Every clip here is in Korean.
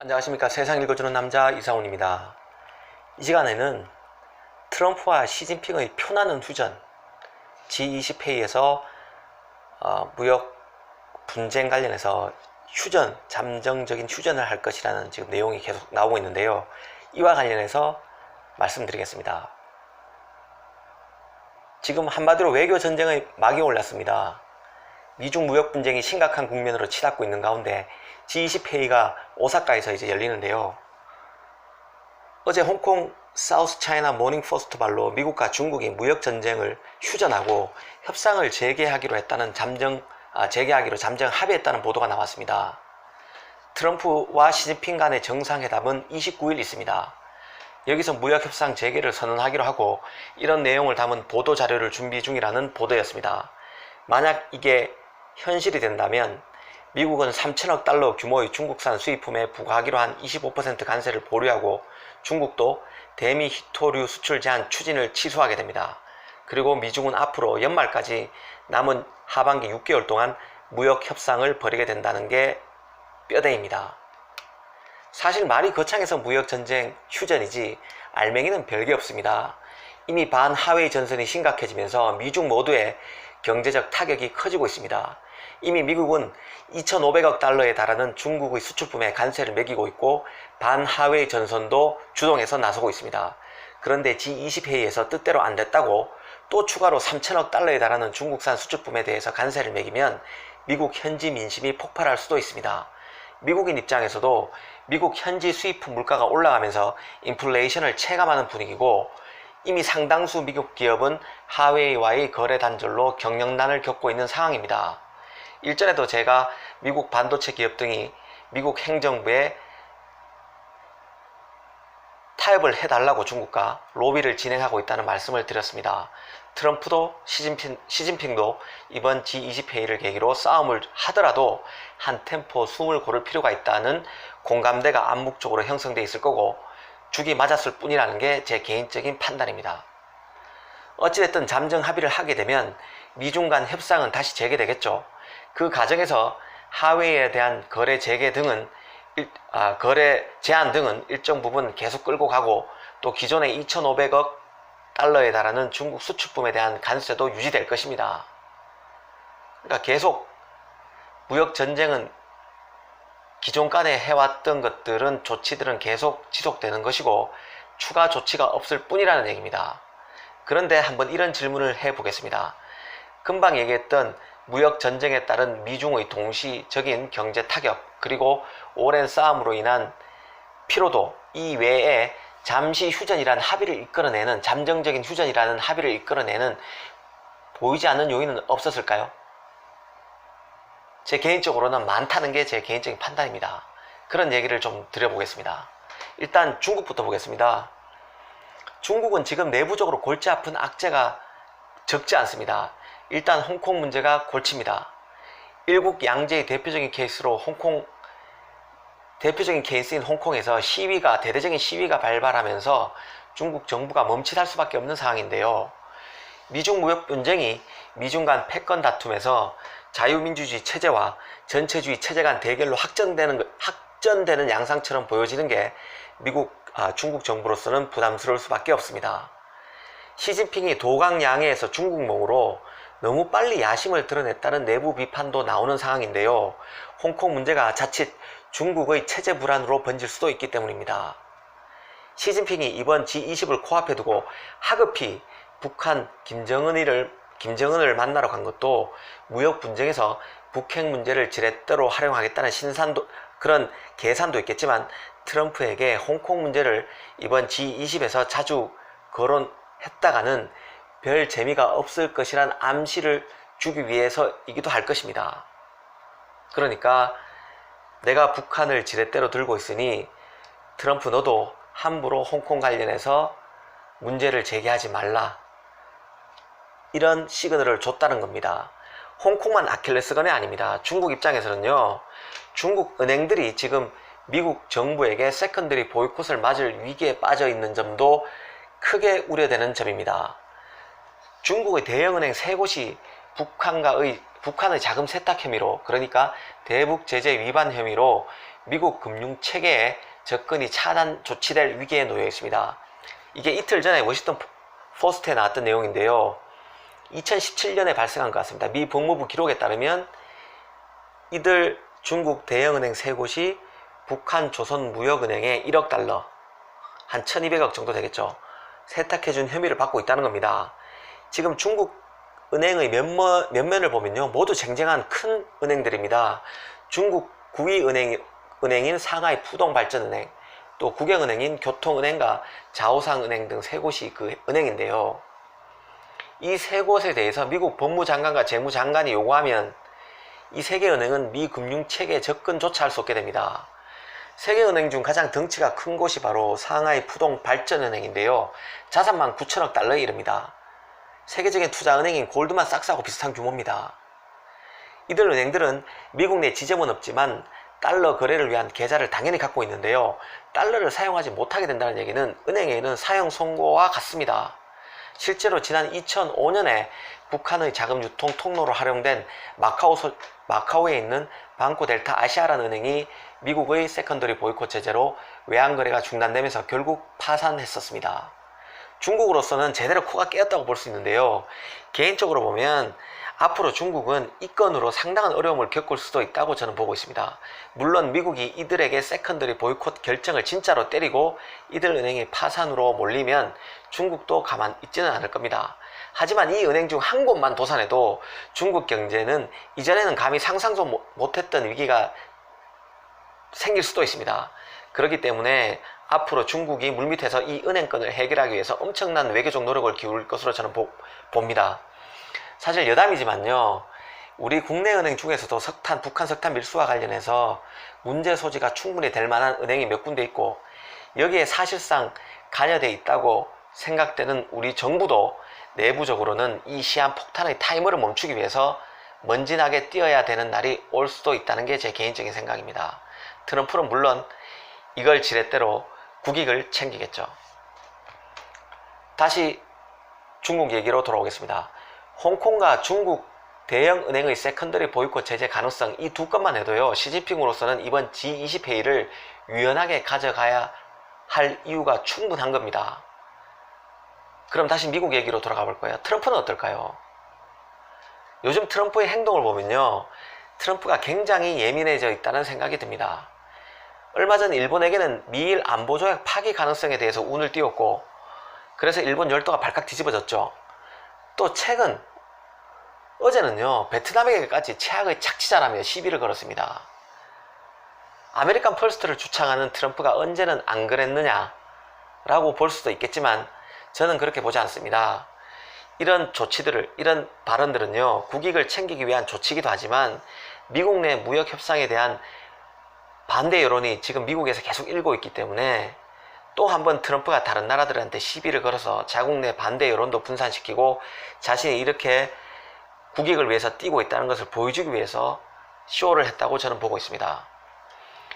안녕하십니까. 세상 읽어주는 남자 이상훈입니다. 이 시간에는 트럼프와 시진핑의 표나는 휴전, G20 회의에서 무역 분쟁 관련해서 잠정적인 휴전을 할 것이라는 지금 내용이 계속 나오고 있는데요. 이와 관련해서 말씀드리겠습니다. 지금 한마디로 외교 전쟁의 막이 올랐습니다. 미중 무역 분쟁이 심각한 국면으로 치닫고 있는 가운데 G20 회의가 오사카에서 이제 열리는데요. 어제 홍콩 사우스 차이나 모닝 포스트발로 미국과 중국이 무역 전쟁을 휴전하고 협상을 재개하기로 잠정 합의했다는 보도가 나왔습니다. 트럼프와 시진핑 간의 정상회담은 29일 있습니다. 여기서 무역 협상 재개를 선언하기로 하고 이런 내용을 담은 보도 자료를 준비 중이라는 보도였습니다. 만약 이게 현실이 된다면 미국은 3천억 달러 규모의 중국산 수입품에 부과하기로 한 25% 관세를 보류하고 중국도 대미 희토류 수출 제한 추진을 취소하게 됩니다. 그리고 미중은 앞으로 연말까지 남은 하반기 6개월 동안 무역 협상을 벌이게 된다는 게 뼈대입니다. 사실 말이 거창해서 무역 전쟁 휴전이지 알맹이는 별게 없습니다. 이미 반하웨이 전선이 심각해지면서 미중 모두의 경제적 타격이 커지고 있습니다. 이미 미국은 2,500억 달러에 달하는 중국의 수출품에 관세를 매기고 있고 반하웨이 전선도 주동해서 나서고 있습니다. 그런데 G20 회의에서 뜻대로 안 됐다고 또 추가로 3천억 달러에 달하는 중국산 수출품에 대해서 관세를 매기면 미국 현지 민심이 폭발할 수도 있습니다. 미국인 입장에서도 미국 현지 수입품 물가가 올라가면서 인플레이션을 체감하는 분위기고 이미 상당수 미국 기업은 하웨이와의 거래 단절로 경영난을 겪고 있는 상황입니다. 일전에도 제가 미국 반도체 기업 등이 미국 행정부에 타협을 해달라고 중국과 로비를 진행하고 있다는 말씀을 드렸습니다. 트럼프도 시진핑도 이번 G20 회의를 계기로 싸움을 하더라도 한 템포 숨을 고를 필요가 있다는 공감대가 암묵적으로 형성돼 있을 거고 죽이 맞았을 뿐이라는 게 제 개인적인 판단입니다. 어찌됐든 잠정 합의를 하게 되면 미중 간 협상은 다시 재개되겠죠. 그 과정에서 하웨이에 대한 거래 재개 등은 거래 제한 등은 일정 부분 계속 끌고 가고 또 기존의 2,500억 달러에 달하는 중국 수출품에 대한 관세도 유지될 것입니다. 그러니까 계속 무역 전쟁은 기존간에 해왔던 것들은 조치들은 계속 지속되는 것이고 추가 조치가 없을 뿐이라는 얘기입니다. 그런데 한번 이런 질문을 해보겠습니다. 금방 얘기했던 무역 전쟁에 따른 미중의 동시적인 경제 타격 그리고 오랜 싸움으로 인한 피로도 이외에 잠시 휴전이라는 합의를 이끌어내는 잠정적인 휴전이라는 합의를 이끌어내는 보이지 않는 요인은 없었을까요? 제 개인적으로는 많다는 게 제 개인적인 판단입니다. 그런 얘기를 좀 드려보겠습니다. 일단 중국부터 보겠습니다. 중국은 지금 내부적으로 골치 아픈 악재가 적지 않습니다. 일단 홍콩 문제가 골치입니다. 일국 양제의 대표적인 케이스인 홍콩에서 대대적인 시위가 발발하면서 중국 정부가 멈칫할 수밖에 없는 상황인데요. 미중 무역 분쟁이 미중 간 패권 다툼에서 자유민주주의 체제와 전체주의 체제 간 대결로 확전되는 양상처럼 보여지는 게 중국 정부로서는 부담스러울 수밖에 없습니다. 시진핑이 도강양해에서 중국몽으로 너무 빨리 야심을 드러냈다는 내부 비판도 나오는 상황인데요. 홍콩 문제가 자칫 중국의 체제 불안으로 번질 수도 있기 때문입니다. 시진핑이 이번 G20을 코앞에 두고 하급히 북한 김정은을 만나러 간 것도 무역 분쟁에서 북핵 문제를 지렛대로 활용하겠다는 그런 계산도 있겠지만 트럼프에게 홍콩 문제를 이번 G20에서 자주 거론했다가는 별 재미가 없을 것이란 암시를 주기 위해서이기도 할 것입니다. 그러니까 내가 북한을 지렛대로 들고 있으니 트럼프 너도 함부로 홍콩 관련해서 문제를 제기하지 말라. 이런 시그널을 줬다는 겁니다. 홍콩만 아킬레스건이 아닙니다. 중국 입장에서는요. 중국 은행들이 지금 미국 정부에게 세컨더리 보이콧을 맞을 위기에 빠져 있는 점도 크게 우려되는 점입니다. 중국의 대형은행 3곳이 북한의 자금 세탁 혐의로, 그러니까 대북 제재 위반 혐의로 미국 금융체계의 접근이 차단 조치될 위기에 놓여 있습니다. 이게 이틀 전에 워싱턴 포스트에 나왔던 내용인데요. 2017년에 발생한 것 같습니다. 미 법무부 기록에 따르면 이들 중국 대형은행 세 곳이 북한 조선무역은행에 1억 달러, 한 1200억 정도 되겠죠. 세탁해준 혐의를 받고 있다는 겁니다. 지금 중국 은행의 면면을 보면요, 모두 쟁쟁한 큰 은행들입니다. 중국 9위 은행인 상하이 푸동발전은행, 또 국영은행인 교통은행과 자오상은행 등 세 곳이 그 은행인데요. 이 세 곳에 대해서 미국 법무장관과 재무장관이 요구하면 이 세 개 은행은 미 금융체계에 접근조차 할 수 없게 됩니다. 세계 은행 중 가장 덩치가 큰 곳이 바로 상하이 푸동발전은행인데요. 자산만 9천억 달러에 이릅니다. 세계적인 투자은행인 골드만삭스하고 비슷한 규모입니다. 이들 은행들은 미국 내 지점은 없지만 달러 거래를 위한 계좌를 당연히 갖고 있는데요. 달러를 사용하지 못하게 된다는 얘기는 은행에는 사용 선고와 같습니다. 실제로 지난 2005년에 북한의 자금 유통 통로로 활용된 마카오에 있는 방코델타 아시아라는 은행이 미국의 세컨더리 보이콧 제재로 외환 거래가 중단되면서 결국 파산했었습니다. 중국으로서는 제대로 코가 깨었다고 볼 수 있는데요. 개인적으로 보면 앞으로 중국은 이 건으로 상당한 어려움을 겪을 수도 있다고 저는 보고 있습니다. 물론 미국이 이들에게 세컨더리 보이콧 결정을 진짜로 때리고 이들 은행이 파산으로 몰리면 중국도 가만 있지는 않을 겁니다. 하지만 이 은행 중 한 곳만 도산해도 중국 경제는 이전에는 감히 상상도 못했던 위기가 생길 수도 있습니다. 그렇기 때문에 앞으로 중국이 물밑에서 이 은행권을 해결하기 위해서 엄청난 외교적 노력을 기울일 것으로 저는 봅니다. 사실 여담이지만요, 우리 국내 은행 중에서도 북한 석탄 밀수와 관련해서 문제 소지가 충분히 될 만한 은행이 몇 군데 있고, 여기에 사실상 관여되어 있다고 생각되는 우리 정부도 내부적으로는 이 시한폭탄의 타이머를 멈추기 위해서 먼지나게 뛰어야 되는 날이 올 수도 있다는 게 제 개인적인 생각입니다. 트럼프는 물론 이걸 지렛대로 국익을 챙기겠죠. 다시 중국 얘기로 돌아오겠습니다. 홍콩과 중국 대형 은행의 세컨더리 보이콧 제재 가능성, 이 두 건만 해도요, 시진핑으로서는 이번 G20 회의를 유연하게 가져가야 할 이유가 충분한 겁니다. 그럼 다시 미국 얘기로 돌아가 볼 거예요. 트럼프는 어떨까요? 요즘 트럼프의 행동을 보면요, 트럼프가 굉장히 예민해져 있다는 생각이 듭니다. 얼마 전 일본에게는 미일 안보조약 파기 가능성에 대해서 운을 띄웠고, 그래서 일본 열도가 발칵 뒤집어졌죠. 또 최근 어제는요, 베트남에게까지 최악의 착취자라며 시비를 걸었습니다. 아메리칸 퍼스트를 주창하는 트럼프가 언제는 안 그랬느냐 라고 볼 수도 있겠지만 저는 그렇게 보지 않습니다. 이런 발언들은요, 국익을 챙기기 위한 조치이기도 하지만 미국 내 무역 협상에 대한 반대 여론이 지금 미국에서 계속 일고 있기 때문에 또 한 번 트럼프가 다른 나라들한테 시비를 걸어서 자국 내 반대 여론도 분산시키고 자신이 이렇게 국익을 위해서 뛰고 있다는 것을 보여주기 위해서 쇼를 했다고 저는 보고 있습니다.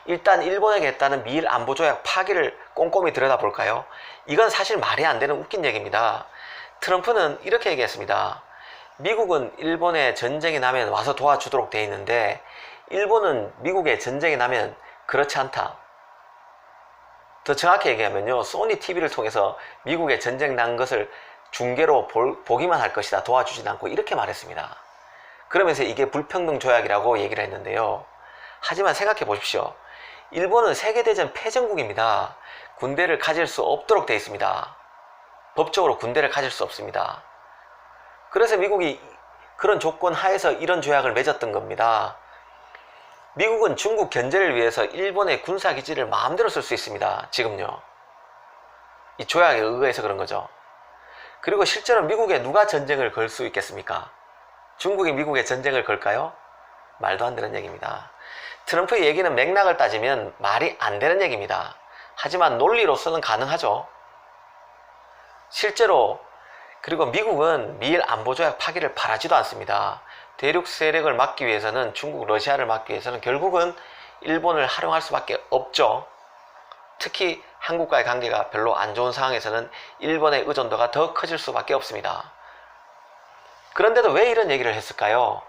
일단 일본에게 했다는 미일 안보조약 파기를 꼼꼼히 들여다볼까요? 이건 사실 말이 안 되는 웃긴 얘기입니다. 트럼프는 이렇게 얘기했습니다. 미국은 일본에 전쟁이 나면 와서 도와주도록 돼 있는데 일본은 미국에 전쟁이 나면 그렇지 않다. 더 정확히 얘기하면요, 소니 TV를 통해서 미국에 전쟁 난 것을 중계로 보기만 할 것이다. 도와주진 않고, 이렇게 말했습니다. 그러면서 이게 불평등 조약이라고 얘기를 했는데요. 하지만 생각해 보십시오. 일본은 세계대전 패전국입니다. 군대를 가질 수 없도록 되어 있습니다. 법적으로 군대를 가질 수 없습니다. 그래서 미국이 그런 조건 하에서 이런 조약을 맺었던 겁니다. 미국은 중국 견제를 위해서 일본의 군사기지를 마음대로 쓸 수 있습니다. 지금요. 이 조약에 의해서 그런 거죠. 그리고 실제로 미국에 누가 전쟁을 걸 수 있겠습니까? 중국이 미국에 전쟁을 걸까요? 말도 안 되는 얘기입니다. 트럼프의 얘기는 맥락을 따지면 말이 안 되는 얘기입니다. 하지만 논리로서는 가능하죠. 실제로, 그리고 미국은 미일 안보조약 파기를 바라지도 않습니다. 대륙 세력을 막기 위해서는, 중국, 러시아를 막기 위해서는 결국은 일본을 활용할 수밖에 없죠. 특히 한국과의 관계가 별로 안 좋은 상황에서는 일본의 의존도가 더 커질 수밖에 없습니다. 그런데도 왜 이런 얘기를 했을까요?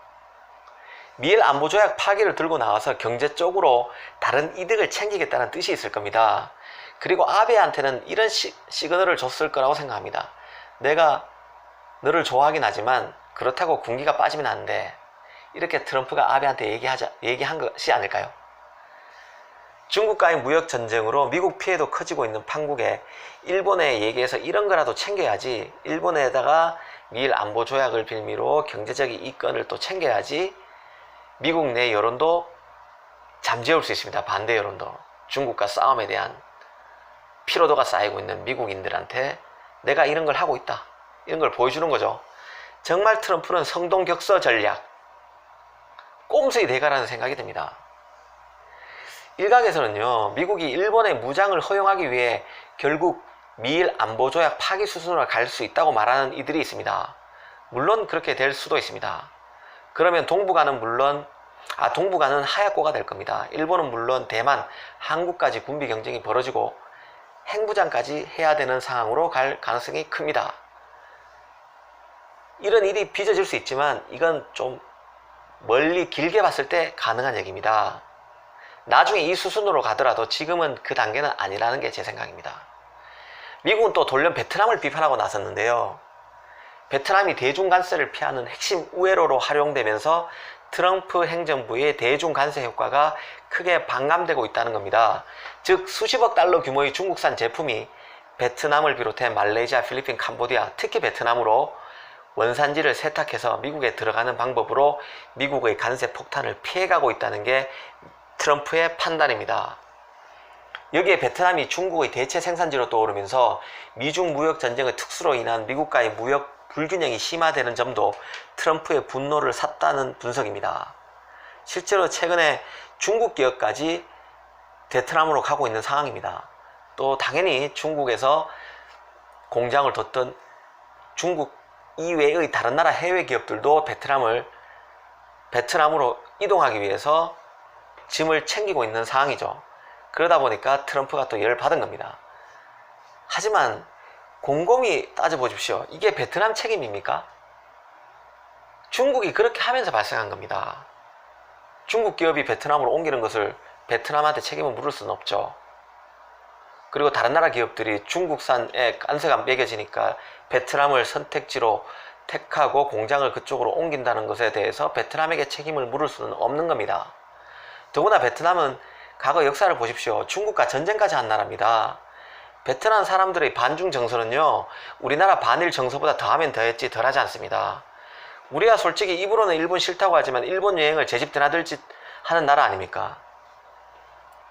미일 안보조약 파기를 들고 나와서 경제적으로 다른 이득을 챙기겠다는 뜻이 있을 겁니다. 그리고 아베한테는 이런 시그널을 줬을 거라고 생각합니다. 내가 너를 좋아하긴 하지만 그렇다고 군기가 빠지면 안 돼. 이렇게 트럼프가 아베한테 얘기한 것이 아닐까요? 중국과의 무역전쟁으로 미국 피해도 커지고 있는 판국에 일본에 얘기해서 이런 거라도 챙겨야지, 일본에다가 미일 안보조약을 빌미로 경제적인 이권을 또 챙겨야지 미국 내 여론도 잠재울 수 있습니다. 반대 여론도. 중국과 싸움에 대한 피로도가 쌓이고 있는 미국인들한테 내가 이런 걸 하고 있다, 이런 걸 보여주는 거죠. 정말 트럼프는 성동격서 전략, 꼼수의 대가라는 생각이 듭니다. 일각에서는요, 미국이 일본의 무장을 허용하기 위해 결국 미일 안보조약 파기 수순으로 갈 수 있다고 말하는 이들이 있습니다. 물론 그렇게 될 수도 있습니다. 그러면 동북아는 하얗고가 될 겁니다. 일본은 물론 대만, 한국까지 군비 경쟁이 벌어지고 핵무장까지 해야 되는 상황으로 갈 가능성이 큽니다. 이런 일이 빚어질 수 있지만 이건 좀 멀리 길게 봤을 때 가능한 얘기입니다. 나중에 이 수순으로 가더라도 지금은 그 단계는 아니라는 게 제 생각입니다. 미국은 또 돌연 베트남을 비판하고 나섰는데요. 베트남이 대중 관세를 피하는 핵심 우회로로 활용되면서 트럼프 행정부의 대중 관세 효과가 크게 반감되고 있다는 겁니다. 즉 수십억 달러 규모의 중국산 제품이 베트남을 비롯해 말레이시아, 필리핀, 캄보디아, 특히 베트남으로 원산지를 세탁해서 미국에 들어가는 방법으로 미국의 관세 폭탄을 피해가고 있다는 게 트럼프의 판단입니다. 여기에 베트남이 중국의 대체 생산지로 떠오르면서 미중 무역 전쟁의 특수로 인한 미국과의 무역 불균형이 심화되는 점도 트럼프의 분노를 샀다는 분석입니다. 실제로 최근에 중국 기업까지 베트남으로 가고 있는 상황입니다. 또 당연히 중국에서 공장을 뒀던 중국 이외의 다른 나라 해외 기업들도 베트남으로 이동하기 위해서 짐을 챙기고 있는 상황이죠. 그러다 보니까 트럼프가 또 열을 받은 겁니다. 하지만 곰곰이 따져보십시오. 이게 베트남 책임입니까? 중국이 그렇게 하면서 발생한 겁니다. 중국 기업이 베트남으로 옮기는 것을 베트남한테 책임을 물을 수는 없죠. 그리고 다른 나라 기업들이 중국산에 관세가 매겨지니까 베트남을 선택지로 택하고 공장을 그쪽으로 옮긴다는 것에 대해서 베트남에게 책임을 물을 수는 없는 겁니다. 더구나 베트남은 과거 역사를 보십시오. 중국과 전쟁까지 한 나라입니다. 베트남 사람들의 반중 정서는요, 우리나라 반일 정서보다 더하면 더했지 덜하지 않습니다. 우리가 솔직히 입으로는 일본 싫다고 하지만 일본 여행을 제 집 드나들짓 하는 나라 아닙니까?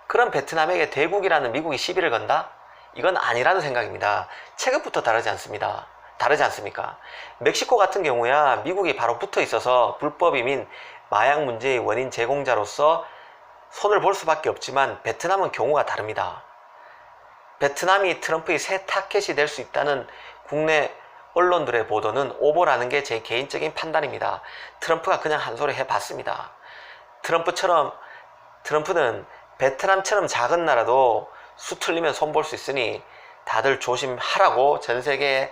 그런 베트남에게 대국이라는 미국이 시비를 건다? 이건 아니라는 생각입니다. 체급부터 다르지 않습니까? 멕시코 같은 경우야 미국이 바로 붙어 있어서 불법 이민, 마약 문제의 원인 제공자로서 손을 볼 수밖에 없지만 베트남은 경우가 다릅니다. 베트남이 트럼프의 새 타켓이 될 수 있다는 국내 언론들의 보도는 오보라는 게 제 개인적인 판단입니다. 트럼프가 그냥 한 소리 해봤습니다. 트럼프는 베트남처럼 작은 나라도 수 틀리면 손 볼 수 있으니 다들 조심하라고 전 세계에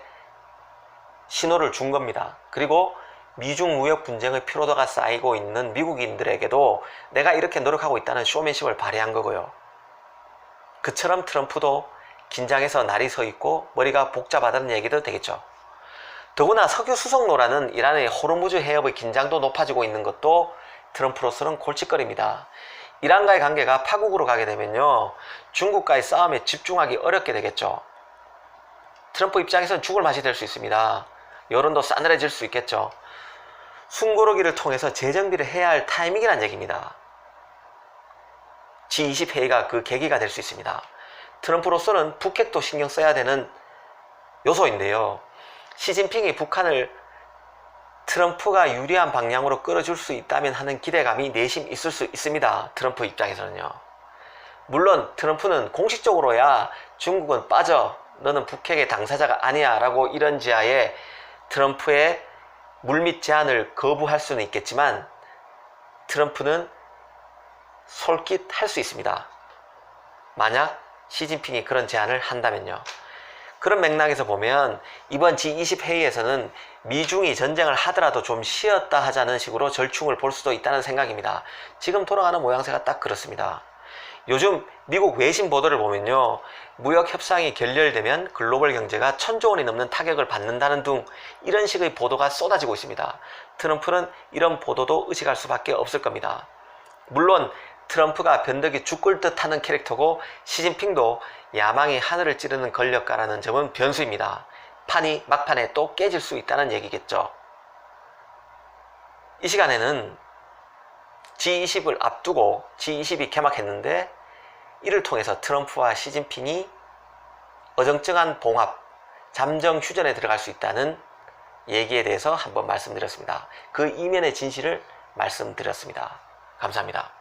신호를 준 겁니다. 그리고 미중 무역 분쟁의 피로도가 쌓이고 있는 미국인들에게도 내가 이렇게 노력하고 있다는 쇼맨십을 발휘한 거고요. 그처럼 트럼프도 긴장해서 날이 서 있고 머리가 복잡하다는 얘기도 되겠죠. 더구나 석유 수송로라는 이란의 호르무즈 해협의 긴장도 높아지고 있는 것도 트럼프로서는 골칫거리입니다. 이란과의 관계가 파국으로 가게 되면요, 중국과의 싸움에 집중하기 어렵게 되겠죠. 트럼프 입장에서는 죽을 맛이 될 수 있습니다. 여론도 싸늘해질 수 있겠죠. 숨고르기를 통해서 재정비를 해야 할 타이밍이란 얘기입니다. G20 회의가 그 계기가 될 수 있습니다. 트럼프로서는 북핵도 신경 써야 되는 요소인데요. 시진핑이 북한을 트럼프가 유리한 방향으로 끌어줄 수 있다면 하는 기대감이 내심 있을 수 있습니다. 트럼프 입장에서는요. 물론 트럼프는 공식적으로야 중국은 빠져, 너는 북핵의 당사자가 아니야 라고 이런 지하에 트럼프의 물밑 제안을 거부할 수는 있겠지만 트럼프는 솔깃할 수 있습니다. 만약 시진핑이 그런 제안을 한다면요. 그런 맥락에서 보면 이번 G20 회의에서는 미중이 전쟁을 하더라도 좀 쉬었다 하자는 식으로 절충을 볼 수도 있다는 생각입니다. 지금 돌아가는 모양새가 딱 그렇습니다. 요즘 미국 외신 보도를 보면요, 무역 협상이 결렬되면 글로벌 경제가 1,000조 원이 넘는 타격을 받는다는 등 이런 식의 보도가 쏟아지고 있습니다. 트럼프는 이런 보도도 의식할 수밖에 없을 겁니다. 물론 트럼프가 변덕이 죽을 듯 하는 캐릭터고 시진핑도 야망이 하늘을 찌르는 권력가라는 점은 변수입니다. 판이 막판에 또 깨질 수 있다는 얘기겠죠. 이 시간에는 G20을 앞두고 G20이 개막했는데 이를 통해서 트럼프와 시진핑이 어정쩡한 봉합, 잠정 휴전에 들어갈 수 있다는 얘기에 대해서 한번 말씀드렸습니다. 그 이면의 진실을 말씀드렸습니다. 감사합니다.